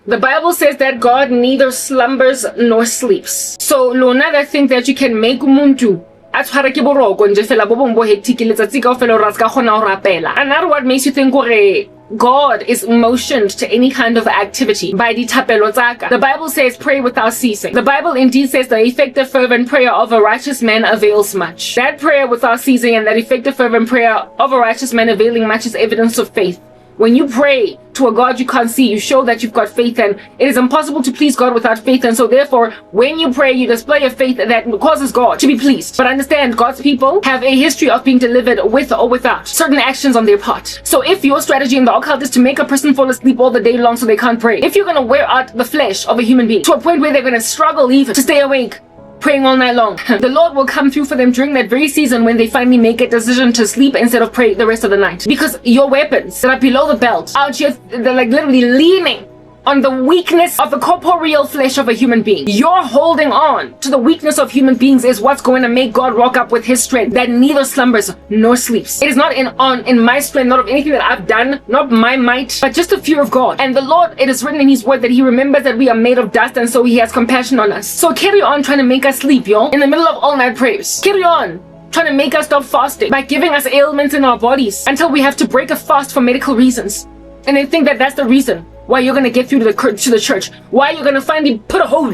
The Bible says that God neither slumbers nor sleeps. So lona that think that you can make umuntu atshwara ke boroko nje fela bo bong bo hectic letsatsi kaofela o ska kgona ho rapela. Another what makes you think gore God is motioned to any kind of activity by dithapelo tsaka. The Bible says pray without ceasing. The Bible indeed says the effective fervent prayer of a righteous man avails much. That prayer without ceasing and that effective fervent prayer of a righteous man availing much is evidence of faith. When you pray to a God you can't see, you show that you've got faith, and it is impossible to please God without faith. And so therefore, when you pray, you display a faith that causes God to be pleased. But understand, God's people have a history of being delivered with or without certain actions on their part. So if your strategy in the occult is to make a person fall asleep all the day long so they can't pray, if you're going to wear out the flesh of a human being to a point where they're going to struggle even to stay awake, praying all night long, the Lord will come through for them during that very season when they finally make a decision to sleep instead of pray the rest of the night. Because your weapons that are below the belt out here, they're like literally leaning on the weakness of the corporeal flesh of a human being. You're holding on to the weakness of human beings is what's going to make God rock up with his strength that neither slumbers nor sleeps. It is not in my strength, not of anything that I've done, not my might, but just the fear of God. And the Lord, it is written in his word that he remembers that we are made of dust, and so he has compassion on us. So carry on trying to make us sleep, yo, in the middle of all night prayers. Carry on trying to make us stop fasting by giving us ailments in our bodies until we have to break a fast for medical reasons. And they think that that's the reason why you're going to get through to the church, why you're going to finally put a hole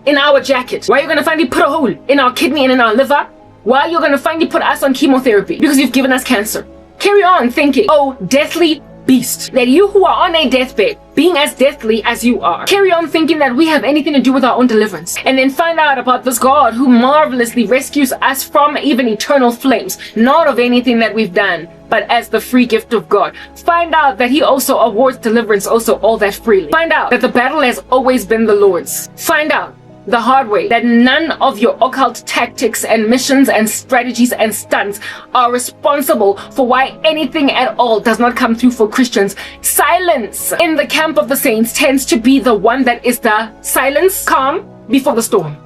in our jacket, why you're going to finally put a hole in our kidney and in our liver, why you're going to finally put us on chemotherapy because you've given us cancer. Carry on thinking, oh, deathly beast, that you who are on a deathbed, being as deathly as you are, carry on thinking that we have anything to do with our own deliverance, and then find out about this God who marvelously rescues us from even eternal flames, not of anything that we've done, but as the free gift of God. Find out that he also awards deliverance also all that freely. Find out that the battle has always been the Lord's. Find out the hard way that none of your occult tactics and missions and strategies and stunts are responsible for why anything at all does not come through for Christians. Silence in the camp of the saints tends to be the one that is the silence calm before the storm.